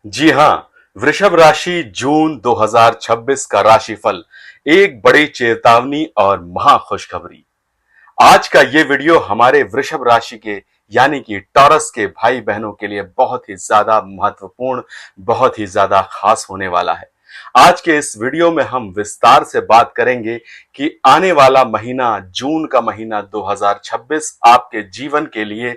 जी हाँ, वृषभ राशि जून 2026 का राशिफल एक बड़ी चेतावनी और महा खुशखबरी। आज का ये वीडियो हमारे वृषभ राशि के यानी कि टॉरस के भाई बहनों के लिए बहुत ही ज्यादा महत्वपूर्ण, बहुत ही ज्यादा खास होने वाला है। आज के इस वीडियो में हम विस्तार से बात करेंगे कि आने वाला महीना, जून का महीना 2026 आपके जीवन के लिए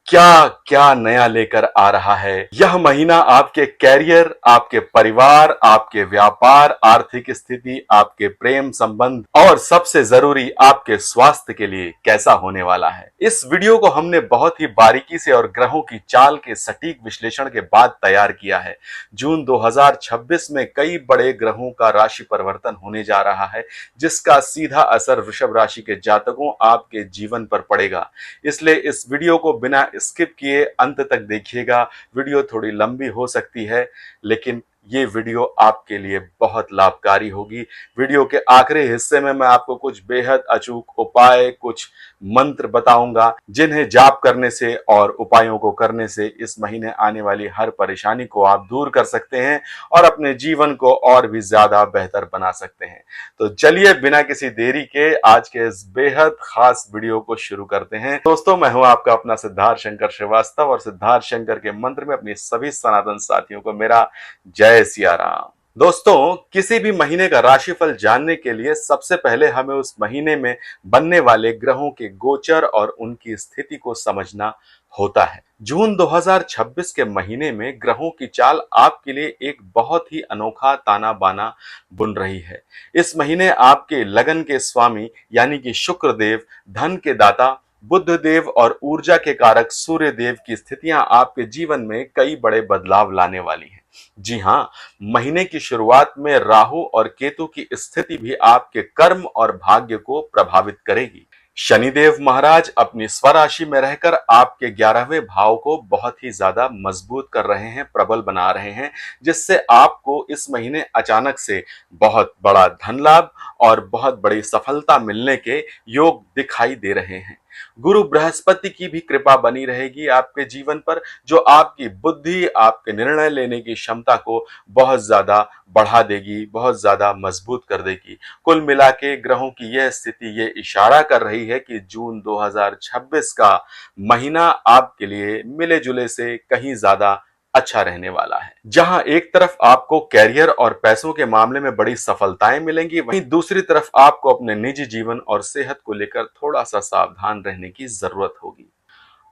क्या क्या नया लेकर आ रहा है। यह महीना आपके कैरियर, आपके परिवार, आपके व्यापार, आर्थिक स्थिति, आपके प्रेम संबंध और सबसे जरूरी आपके स्वास्थ्य के लिए कैसा होने वाला है। इस वीडियो को हमने बहुत ही बारीकी से और ग्रहों की चाल के सटीक विश्लेषण के बाद तैयार किया है। जून 2026 में कई बड़े ग्रहों का राशि परिवर्तन होने जा रहा है, जिसका सीधा असर वृषभ राशि के जातकों आपके जीवन पर पड़ेगा। इसलिए इस वीडियो को बिना स्किप किए अंत तक देखिएगा। वीडियो थोड़ी लंबी हो सकती है, लेकिन ये वीडियो आपके लिए बहुत लाभकारी होगी। वीडियो के आखिरी हिस्से में मैं आपको कुछ बेहद अचूक उपाय, कुछ मंत्र बताऊंगा, जिन्हें जाप करने से और उपायों को करने से इस महीने आने वाली हर परेशानी को आप दूर कर सकते हैं और अपने जीवन को और भी ज्यादा बेहतर बना सकते हैं। तो चलिए बिना किसी देरी के आज के इस बेहद खास वीडियो को शुरू करते हैं। दोस्तों, मैं हूं आपका अपना सिद्धार्थ शंकर श्रीवास्तव और सिद्धार्थ शंकर के मंत्र में अपनी सभी सनातन साथियों को मेरा जय सिया राम। दोस्तों, किसी भी महीने का राशिफल जानने के लिए सबसे पहले हमें उस महीने में बनने वाले ग्रहों के गोचर और उनकी स्थिति को समझना होता है। जून 2026 के महीने में ग्रहों की चाल आपके लिए एक बहुत ही अनोखा ताना बाना बुन रही है। इस महीने आपके लगन के स्वामी यानी कि शुक्र देव, धन के दाता बुध देव और ऊर्जा के कारक सूर्य देव की स्थितियां आपके जीवन में कई बड़े बदलाव लाने वाली हैं। जी हाँ, महीने की शुरुआत में राहु और केतु की स्थिति भी आपके कर्म और भाग्य को प्रभावित करेगी। शनिदेव महाराज अपनी स्वराशि में रहकर आपके 11वें भाव को बहुत ही ज्यादा मजबूत कर रहे हैं, प्रबल बना रहे हैं, जिससे आपको इस महीने अचानक से बहुत बड़ा धन लाभ और बहुत बड़ी सफलता मिलने के योग दिखाई दे रहे हैं। गुरु बृहस्पति की भी कृपा बनी रहेगी आपके जीवन पर, जो आपकी बुद्धि, आपके निर्णय लेने की क्षमता को बहुत ज्यादा बढ़ा देगी, बहुत ज्यादा मजबूत कर देगी। कुल मिला के ग्रहों की यह स्थिति ये इशारा कर रही है कि जून 2026 का महीना आपके लिए मिले जुले से कहीं ज्यादा अच्छा रहने वाला है। जहां एक तरफ आपको कैरियर और पैसों के मामले में बड़ी सफलताएं मिलेंगी, वहीं दूसरी तरफ आपको अपने निजी जीवन और सेहत को लेकर थोड़ा सा सावधान रहने की जरूरत होगी।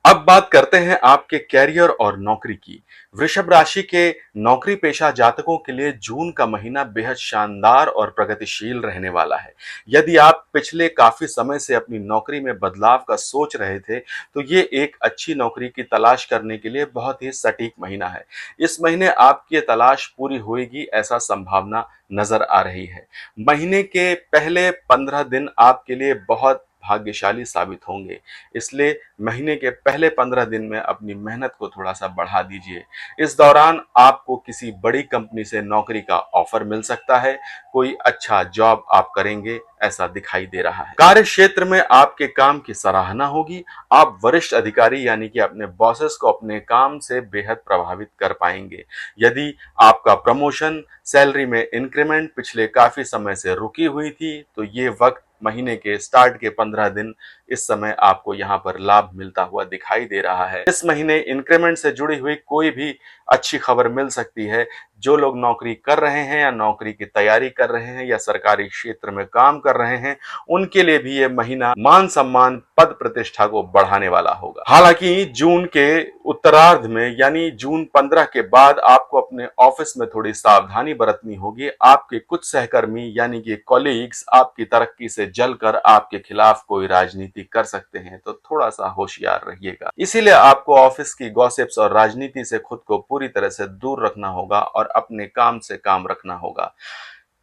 अब बात करते हैं आपके कैरियर और नौकरी की। वृषभ राशि के नौकरी पेशा जातकों के लिए जून का महीना बेहद शानदार और प्रगतिशील रहने वाला है। यदि आप पिछले काफी समय से अपनी नौकरी में बदलाव का सोच रहे थे, तो ये एक अच्छी नौकरी की तलाश करने के लिए बहुत ही सटीक महीना है। इस महीने आपकी ये तलाश पूरी होगी, ऐसा संभावना नजर आ रही है। महीने के पहले 15 दिन आपके लिए बहुत भाग्यशाली साबित होंगे। इसलिए महीने के पहले 15 दिन में अपनी मेहनत को थोड़ा सा बढ़ा दीजिए। इस दौरान आपको किसी बड़ी कंपनी से नौकरी का ऑफर मिल सकता है। कोई अच्छा जॉब आप करेंगे ऐसा दिखाई दे रहा है। कार्य क्षेत्र में आपके काम की सराहना होगी। आप वरिष्ठ अधिकारी यानी कि अपने बॉसेस को अपने काम से बेहद प्रभावित कर पाएंगे। यदि आपका प्रमोशन, सैलरी में इंक्रीमेंट पिछले काफी समय से रुकी हुई थी, तो ये वक्त महीने के स्टार्ट के 15 दिन इस समय आपको यहाँ पर लाभ मिलता हुआ दिखाई दे रहा है। इस महीने इंक्रीमेंट से जुड़ी हुई कोई भी अच्छी खबर मिल सकती है। जो लोग नौकरी कर रहे हैं या नौकरी की तैयारी कर रहे हैं या सरकारी क्षेत्र में काम कर रहे हैं, उनके लिए भी ये महीना मान सम्मान, पद प्रतिष्ठा को बढ़ाने वाला होगा। हालांकि जून के उत्तरार्ध में यानी जून 15 के बाद आपको अपने ऑफिस में थोड़ी सावधानी बरतनी होगी। आपके कुछ सहकर्मी यानी कि कॉलीग्स आपकी तरक्की से जलकर आपके खिलाफ कोई राजनीति कर सकते हैं, तो थोड़ा सा होशियार रहिएगा। इसीलिए आपको ऑफिस की गॉसिप्स और राजनीति से खुद को पूरी तरह से दूर रखना होगा और अपने काम से काम रखना होगा।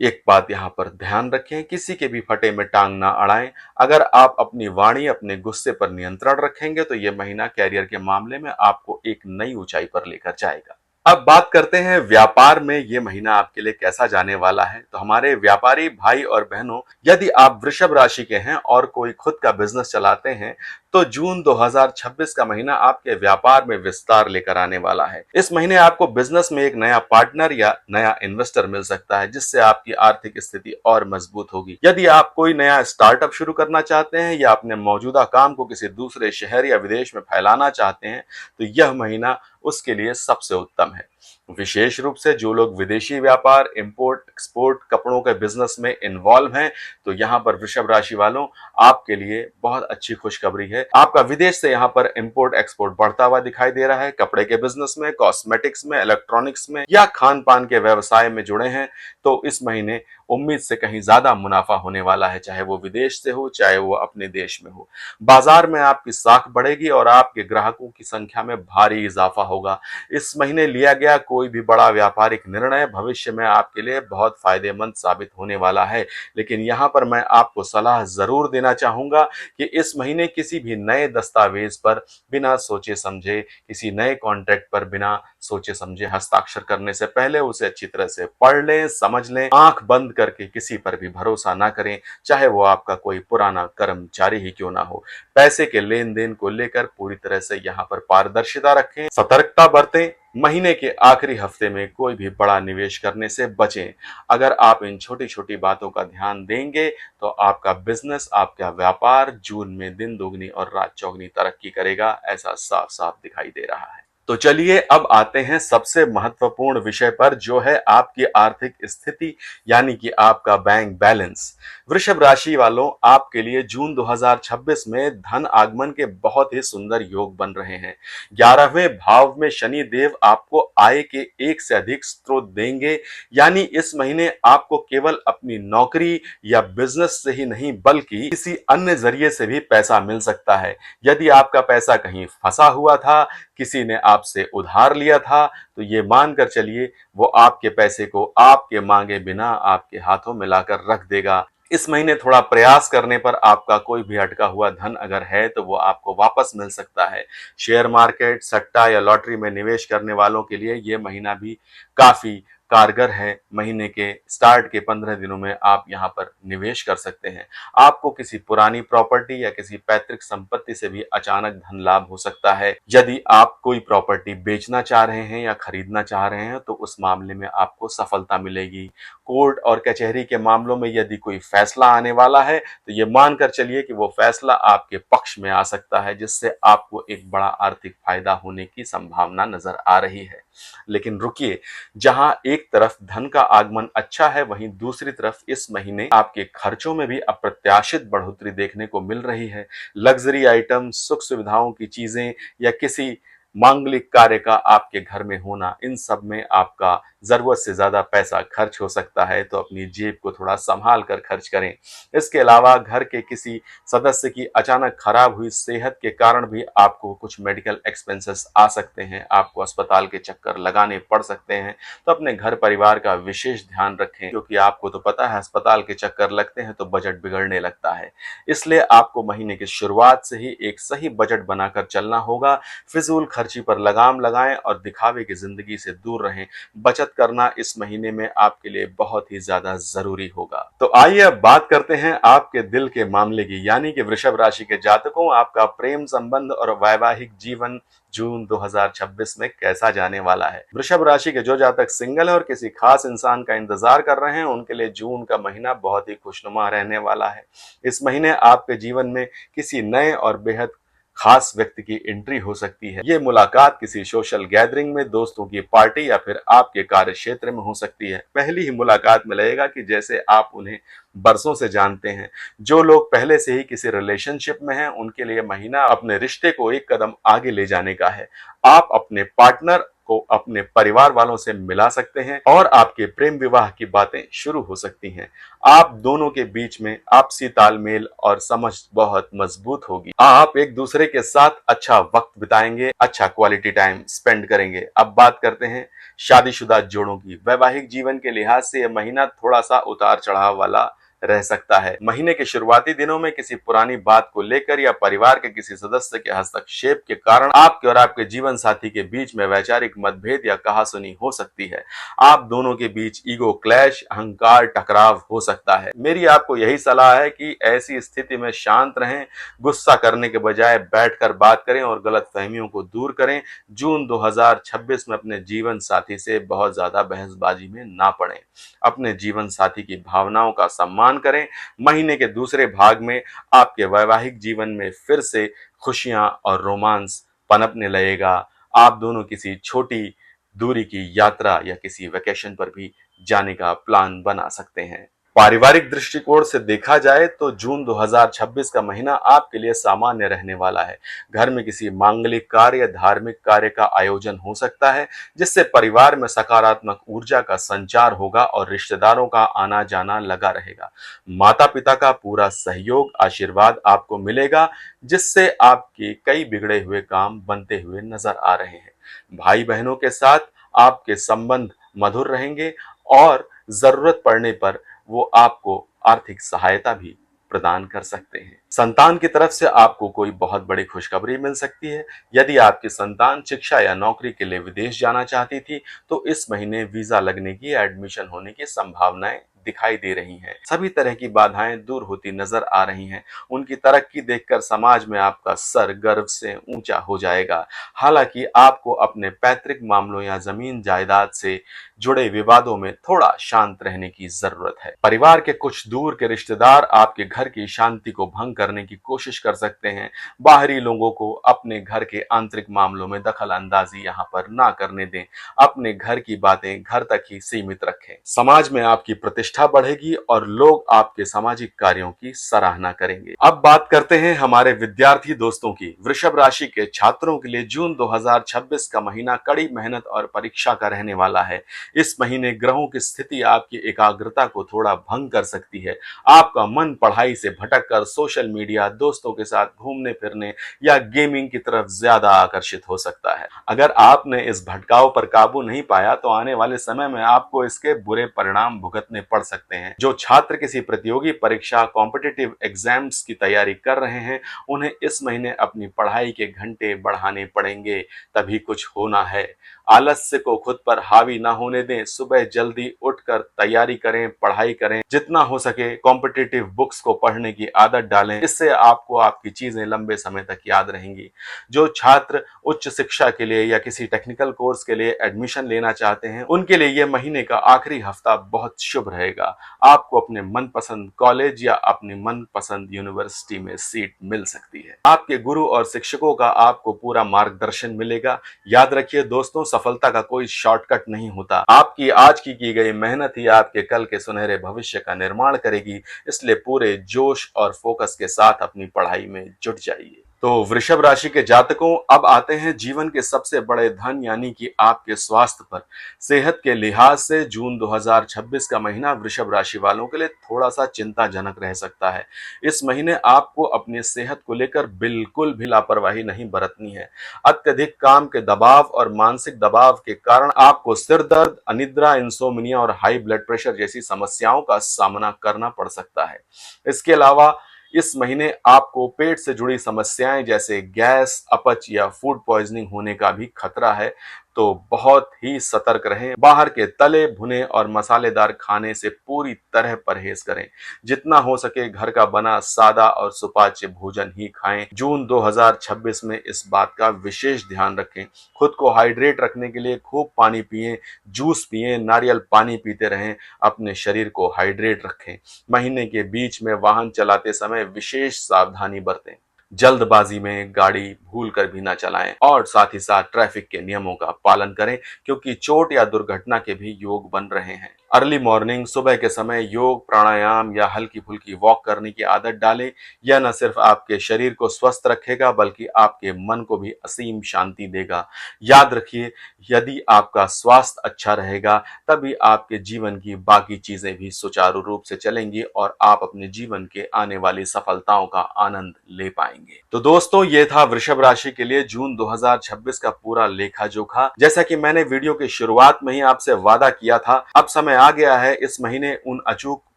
एक बात यहाँ पर ध्यान रखें, किसी के भी फटे में टांग ना अड़ाएं। अगर आप अपनी वाणी, अपने गुस्से पर नियंत्रण रखेंगे, तो यह महीना कैरियर के मामले में आपको एक नई ऊंचाई पर लेकर जाएगा। अब बात करते हैं व्यापार में ये महीना आपके लिए कैसा जाने वाला है। तो हमारे व्यापारी भाई और बहनों, यदि आप वृषभ राशि के हैं और कोई खुद का बिजनेस चलाते हैं, तो जून 2026 का महीना आपके व्यापार में विस्तार लेकर आने वाला है। इस महीने आपको बिजनेस में एक नया पार्टनर या नया इन्वेस्टर मिल सकता है, जिससे आपकी आर्थिक स्थिति और मजबूत होगी। यदि आप कोई नया स्टार्टअप शुरू करना चाहते हैं या अपने मौजूदा काम को किसी दूसरे शहर या विदेश में फैलाना चाहते हैं, तो यह महीना उसके लिए सबसे उत्तम है। विशेष रूप से जो लोग विदेशी व्यापार, इंपोर्ट एक्सपोर्ट, कपड़ों के बिजनेस में इन्वॉल्व हैं, तो यहाँ पर वृषभ राशि वालों आपके लिए बहुत अच्छी खुशखबरी है। आपका विदेश से यहाँ पर इंपोर्ट एक्सपोर्ट बढ़ता हुआ दिखाई दे रहा है। कपड़े के बिजनेस में, कॉस्मेटिक्स में, इलेक्ट्रॉनिक्स में या खान पान के व्यवसाय में जुड़े हैं, तो इस महीने उम्मीद से कहीं ज्यादा मुनाफा होने वाला है, चाहे वो विदेश से हो, चाहे वो अपने देश में हो। बाजार में आपकी साख बढ़ेगी और आपके ग्राहकों की संख्या में भारी इजाफा होगा। इस महीने लिया गया कोई भी बड़ा व्यापारिक निर्णय भविष्य में आपके लिए बहुत फायदेमंद साबित होने वाला है। लेकिन यहाँ पर मैं आपको सलाह जरूर देना चाहूंगा कि इस महीने किसी भी नए दस्तावेज पर बिना सोचे समझे, किसी नए कॉन्ट्रैक्ट पर बिना सोचे समझे हस्ताक्षर करने से पहले उसे अच्छी तरह से पढ़ लें, समझ लें। आंख बंद करके किसी पर भी भरोसा ना करें, चाहे वो आपका कोई पुराना कर्मचारी ही क्यों ना हो। पैसे के लेन देन को लेकर पूरी तरह से यहाँ पर पारदर्शिता रखें, सतर्कता बरतें। महीने के आखिरी हफ्ते में कोई भी बड़ा निवेश करने से बचें। अगर आप इन छोटी छोटी बातों का ध्यान देंगे, तो आपका बिजनेस, आपका व्यापार जून में दिन दोगुनी और रात चौगुनी तरक्की करेगा, ऐसा साफ साफ दिखाई दे रहा है। तो चलिए अब आते हैं सबसे महत्वपूर्ण विषय पर, जो है आपकी आर्थिक स्थिति, यानी कि आपका बैंक बैलेंस। वृषभ राशि वालों, आपके लिए जून 2026 में धन आगमन के बहुत ही सुंदर योग बन रहे हैं। 11वें भाव में शनि देव आपको आय के एक से अधिक स्रोत देंगे। यानी इस महीने आपको केवल अपनी नौकरी या बिजनेस से ही नहीं, बल्कि किसी अन्य जरिए से भी पैसा मिल सकता है। यदि आपका पैसा कहीं फंसा हुआ था, किसी ने आपसे उधार लिया था, तो ये मानकर चलिए वो आपके पैसे को आपके मांगे बिना आपके हाथों में लाकर रख देगा। इस महीने थोड़ा प्रयास करने पर आपका कोई भी अटका हुआ धन अगर है, तो वो आपको वापस मिल सकता है। शेयर मार्केट, सट्टा या लॉटरी में निवेश करने वालों के लिए ये महीना भी काफी कारगर है। महीने के स्टार्ट के 15 दिनों में आप यहाँ पर निवेश कर सकते हैं। आपको किसी पुरानी प्रॉपर्टी या किसी पैतृक संपत्ति से भी अचानक धन लाभ हो सकता है। यदि आप कोई प्रॉपर्टी बेचना चाह रहे हैं या खरीदना चाह रहे हैं, तो उस मामले में आपको सफलता मिलेगी। कोर्ट और कचहरी के मामलों में यदि कोई फैसला आने वाला है, तो ये मानकर चलिए कि वो फैसला आपके पक्ष में आ सकता है, जिससे आपको एक बड़ा आर्थिक फायदा होने की संभावना नजर आ रही है। लेकिन रुकिए, जहां एक तरफ धन का आगमन अच्छा है, वहीं दूसरी तरफ इस महीने आपके खर्चों में भी अप्रत्याशित बढ़ोतरी देखने को मिल रही है। लग्जरी आइटम, सुख सुविधाओं की चीजें या किसी मांगलिक कार्य का आपके घर में होना, इन सब में आपका जरूरत से ज्यादा पैसा खर्च हो सकता है, तो अपनी जेब को थोड़ा संभाल कर खर्च करें। इसके अलावा घर के किसी सदस्य की अचानक खराब हुई सेहत के कारण भी आपको कुछ मेडिकल एक्सपेंसेस आ सकते हैं, आपको अस्पताल के चक्कर लगाने पड़ सकते हैं। तो अपने घर परिवार का विशेष ध्यान रखें, क्योंकि आपको तो पता है अस्पताल के चक्कर लगते हैं तो बजट बिगड़ने लगता है। इसलिए आपको महीने की शुरुआत से ही एक सही बजट बनाकर चलना होगा। फिजूल खर्ची पर लगाम लगाएं और दिखावे की जिंदगी से दूर रहें। बचत करना इस महीने में आपके लिए बहुत ही ज्यादा जरूरी होगा। तो आइए अब बात करते हैं आपके दिल के मामले की, यानी कि वृषभ राशि के जातकों, आपका प्रेम संबंध और वैवाहिक जीवन जून 2026 में कैसा जाने वाला है। वृषभ राशि के जो जातक सिंगल है और किसी खास इंसान का इंतजार कर रहे हैं, उनके लिए जून का महीना बहुत ही खुशनुमा रहने वाला है। इस महीने आपके जीवन में किसी नए और बेहद खास व्यक्ति की एंट्री हो सकती है। ये मुलाकात किसी सोशल गैदरिंग में, दोस्तों की पार्टी या फिर आपके कार्य क्षेत्र में हो सकती है। पहली ही मुलाकात में लगेगा कि जैसे आप उन्हें बरसों से जानते हैं। जो लोग पहले से ही किसी रिलेशनशिप में हैं, उनके लिए महीना अपने रिश्ते को एक कदम आगे ले जाने का है। आप अपने पार्टनर को अपने परिवार वालों से मिला सकते हैं और आपके प्रेम विवाह की बातें शुरू हो सकती हैं। आप दोनों के बीच में आपसी तालमेल और समझ बहुत मजबूत होगी। आप एक दूसरे के साथ अच्छा वक्त बिताएंगे, अच्छा क्वालिटी टाइम स्पेंड करेंगे। अब बात करते हैं शादीशुदा जोड़ों की। वैवाहिक जीवन के लिहाज से यह महीना थोड़ा सा उतार चढ़ाव वाला रह सकता है। महीने के शुरुआती दिनों में किसी पुरानी बात को लेकर या परिवार के किसी सदस्य के हस्तक्षेप के कारण आपके और आपके जीवन साथी के बीच में वैचारिक मतभेद या कहासुनी हो सकती है। आप दोनों के बीच ईगो क्लैश, अहंकार टकराव हो सकता है। मेरी आपको यही सलाह है कि ऐसी स्थिति में शांत रहें, गुस्सा करने के बजाय बैठकर बात करें और गलतफहमियों को दूर करें। जून 2026 में अपने जीवन साथी से बहुत ज्यादा बहसबाजी में ना पड़ें। अपने जीवन साथी की भावनाओं का सम्मान करें। महीने के दूसरे भाग में आपके वैवाहिक जीवन में फिर से खुशियां और रोमांस पनपने लगेगा। आप दोनों किसी छोटी दूरी की यात्रा या किसी वेकेशन पर भी जाने का प्लान बना सकते हैं। पारिवारिक दृष्टिकोण से देखा जाए तो जून 2026 का महीना आपके लिए सामान्य रहने वाला है। घर में किसी मांगलिक कार्य या धार्मिक कार्य का आयोजन हो सकता है, जिससे परिवार में सकारात्मक ऊर्जा का संचार होगा और रिश्तेदारों का आना जाना लगा रहेगा। माता पिता का पूरा सहयोग आशीर्वाद आपको मिलेगा, जिससे आपके कई बिगड़े हुए काम बनते हुए नजर आ रहे हैं। भाई बहनों के साथ आपके संबंध मधुर रहेंगे और जरूरत पड़ने पर वो आपको आर्थिक सहायता भी प्रदान कर सकते हैं। संतान की तरफ से आपको कोई बहुत बड़ी खुशखबरी मिल सकती है। यदि आपकी संतान शिक्षा या नौकरी के लिए विदेश जाना चाहती थी, तो इस महीने वीजा लगने की, एडमिशन होने की संभावनाएं दिखाई दे रही हैं। सभी तरह की बाधाएं दूर होती नजर आ रही हैं। उनकी तरक्की देखकर समाज में आपका सर गर्व से ऊंचा हो जाएगा। हालांकि आपको अपने पैतृक मामलों या जमीन जायदाद से जुड़े विवादों में थोड़ा शांत रहने की जरूरत है। परिवार के कुछ दूर के रिश्तेदार आपके घर की शांति को भंग करने की कोशिश कर सकते हैं। बाहरी लोगों को अपने घर के आंतरिक मामलों में दखल अंदाजी यहाँ पर ना करने दें। अपने घर की बातें घर तक ही सीमित रखें। समाज में आपकी प्रतिष्ठा बढ़ेगी और लोग आपके सामाजिक कार्यों की सराहना करेंगे। अब बात करते हैं हमारे विद्यार्थी दोस्तों की। वृषभ राशि के छात्रों के लिए जून 2026 का महीना कड़ी मेहनत और परीक्षा का रहने वाला है। इस महीने ग्रहों की स्थिति आपकी एकाग्रता को थोड़ा भंग कर सकती है। आपका मन पढ़ाई से भटककर सोशल मीडिया, दोस्तों के साथ घूमने फिरने या गेमिंग की तरफ ज्यादा आकर्षित हो सकता है। अगर आपने इस भटकाव पर काबू नहीं पाया तो आने वाले समय में आपको इसके बुरे परिणाम भुगतने पड़ सकते हैं। जो छात्र किसी प्रतियोगी परीक्षा, कॉम्पिटिटिव एग्जाम्स की तैयारी कर रहे हैं, उन्हें इस महीने अपनी पढ़ाई के घंटे बढ़ाने पड़ेंगे, तभी कुछ होना है। आलस्य को खुद पर हावी ना होने दें। सुबह जल्दी उठकर तैयारी करें, पढ़ाई करें। जितना हो सके कॉम्पिटिटिव बुक्स को पढ़ने की आदत डालें। इससे आपको आपकी चीजें लंबे समय तक याद रहेंगी। जो छात्र उच्च शिक्षा के लिए या किसी टेक्निकल कोर्स के लिए एडमिशन लेना चाहते हैं, उनके लिए यह महीने का आखिरी हफ्ता बहुत शुभ रहेगा। आपको अपने मनपसंद कॉलेज या अपनी मनपसंद यूनिवर्सिटी में सीट मिल सकती है। आपके गुरु और शिक्षकों का आपको पूरा मार्गदर्शन मिलेगा। याद रखिए दोस्तों, सफलता का कोई शॉर्टकट नहीं होता। आपकी आज की गई मेहनत ही आपके कल के सुनहरे भविष्य का निर्माण करेगी। इसलिए पूरे जोश और फोकस के साथ अपनी पढ़ाई में जुट जाइए। तो वृषभ राशि के जातकों, अब आते हैं जीवन के सबसे बड़े धन यानी कि आपके स्वास्थ्य पर। सेहत के लिहाज से जून 2026 का महीना वृषभ राशि वालों के लिए थोड़ा सा चिंताजनक रह सकता है। इस महीने आपको अपनी सेहत को लेकर बिल्कुल भी लापरवाही नहीं बरतनी है। अत्यधिक काम के दबाव और मानसिक दबाव के कारण आपको सिर दर्द, अनिद्रा, इंसोम्निया और हाई ब्लड प्रेशर जैसी समस्याओं का सामना करना पड़ सकता है। इसके अलावा इस महीने आपको पेट से जुड़ी समस्याएं जैसे गैस, अपच या फूड पॉइजनिंग होने का भी खतरा है, तो बहुत ही सतर्क रहें। बाहर के तले भुने और मसालेदार खाने से पूरी तरह परहेज करें। जितना हो सके घर का बना सादा और सुपाच्य भोजन ही खाएं। जून 2026 में इस बात का विशेष ध्यान रखें। खुद को हाइड्रेट रखने के लिए खूब पानी पिएं, जूस पिएं, नारियल पानी पीते रहें। अपने शरीर को हाइड्रेट रखें। महीने के बीच में वाहन चलाते समय विशेष सावधानी बरतें। जल्दबाजी में गाड़ी भूल कर भी ना चलाएं और साथ ही साथ ट्रैफिक के नियमों का पालन करें, क्योंकि चोट या दुर्घटना के भी योग बन रहे हैं। अर्ली मॉर्निंग, सुबह के समय योग, प्राणायाम या हल्की फुल्की वॉक करने की आदत डालें। यह न सिर्फ आपके शरीर को स्वस्थ रखेगा बल्कि आपके मन को भी असीम शांति देगा। याद रखिए, यदि आपका स्वास्थ्य अच्छा रहेगा तभी आपके जीवन की बाकी चीजें भी सुचारू रूप से चलेंगी और आप अपने जीवन के आने वाली सफलताओं का आनंद ले पाएंगे। तो दोस्तों, ये था वृषभ राशि के लिए जून 2026 का पूरा लेखा जोखा। जैसा कि मैंने वीडियो की शुरुआत में ही आपसे वादा किया था, अब समय आ गया है इस महीने उन अचूक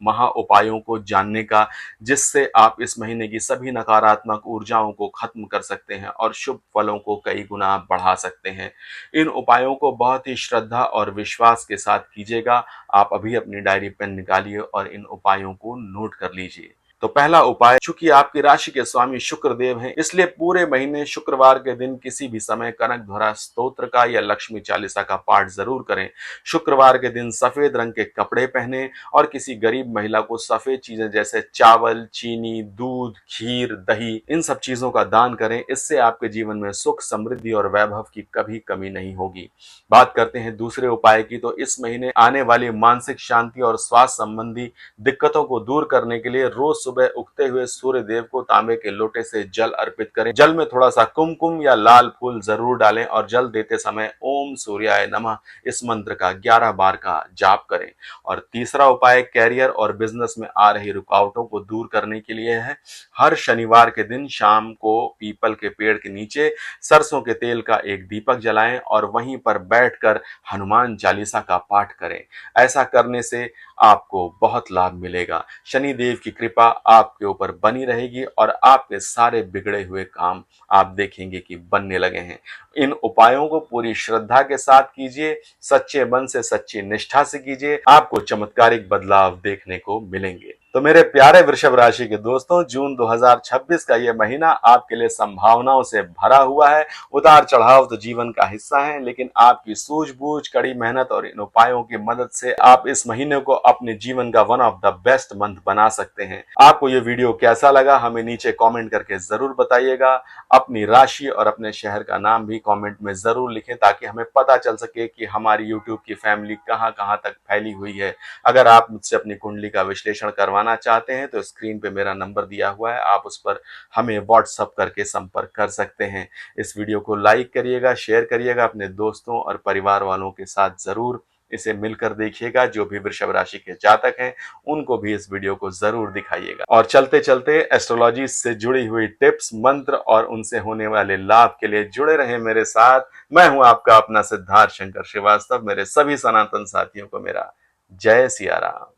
महा उपायों को जानने का, जिससे आप इस महीने की सभी नकारात्मक ऊर्जाओं को खत्म कर सकते हैं और शुभ फलों को कई गुना बढ़ा सकते हैं। इन उपायों को बहुत ही श्रद्धा और विश्वास के साथ कीजिएगा। आप अभी अपनी डायरी पेन निकालिए और इन उपायों को नोट कर लीजिए। तो पहला उपाय, चूंकि आपकी राशि के स्वामी शुक्र देव हैं, इसलिए पूरे महीने शुक्रवार के दिन किसी भी समय कनक ध्वरा स्तोत्र का या लक्ष्मी चालीसा का पाठ जरूर करें। शुक्रवार के दिन सफेद रंग के कपड़े पहने और किसी गरीब महिला को सफेद चीजें जैसे चावल, चीनी, दूध, खीर, दही, इन सब चीजों का दान करें। इससे आपके जीवन में सुख, समृद्धि और वैभव की कभी कमी नहीं होगी। बात करते हैं दूसरे उपाय की। तो इस महीने आने वाली मानसिक शांति और स्वास्थ्य संबंधी दिक्कतों को दूर करने के लिए रोज सुबह उगते हुए सूर्य देव को तांबे के लोटे से जल अर्पित करें। जल में थोड़ा सा कुमकुम या लाल फूल जरूर डालें और जल देते समय ओम सूर्याय नमः इस मंत्र का 11 बार का जाप करें। और तीसरा उपाय कैरियर और बिजनेस में आ रही रुकावटों को दूर करने के लिए है। हर शनिवार के दिन शाम को पीपल के पेड़ के नीचे सरसों के तेल का एक दीपक जलाएं और वहीं पर बैठकर हनुमान चालीसा का पाठ करें। ऐसा करने से आपको बहुत लाभ मिलेगा। शनि देव की कृपा आपके ऊपर बनी रहेगी और आपके सारे बिगड़े हुए काम आप देखेंगे कि बनने लगे हैं। इन उपायों को पूरी श्रद्धा के साथ कीजिए, सच्चे मन से, सच्ची निष्ठा से कीजिए। आपको चमत्कारिक बदलाव देखने को मिलेंगे। तो मेरे प्यारे वृषभ राशि के दोस्तों, जून 2026 का यह महीना आपके लिए संभावनाओं से भरा हुआ है। उतार चढ़ाव तो जीवन का हिस्सा है, लेकिन आपकी सूझबूझ, कड़ी मेहनत और इन उपायों की मदद से आप इस महीने को अपने जीवन का one of the best month बना सकते हैं। आपको ये वीडियो कैसा लगा हमें नीचे कमेंट करके जरूर बताइएगा। अपनी राशि और अपने शहर का नाम भी कमेंट में जरूर लिखें, ताकि हमें पता चल सके कि हमारी यूट्यूब की फैमिली कहां कहां तक फैली हुई है। अगर आप मुझसे अपनी कुंडली का विश्लेषण करवाना चाहते हैं तो स्क्रीन पे मेरा नंबर दिया हुआ है, आप उस पर हमें व्हाट्सएप करके संपर्क कर सकते हैं। इस वीडियो को लाइक करिएगा, शेयर करिएगा अपने दोस्तों और परिवार वालों के साथ। जरूर इसे मिलकर देखिएगा। जो भी वृषभ राशि के जातक हैं उनको भी इस वीडियो को जरूर दिखाइएगा। और चलते चलते एस्ट्रोलॉजी से जुड़ी हुई टिप्स, मंत्र और उनसे होने वाले लाभ के लिए जुड़े रहें मेरे साथ। मैं हूं आपका अपना सिद्धार्थ शंकर श्रीवास्तव। मेरे सभी सनातन साथियों को मेरा जय सिया राम।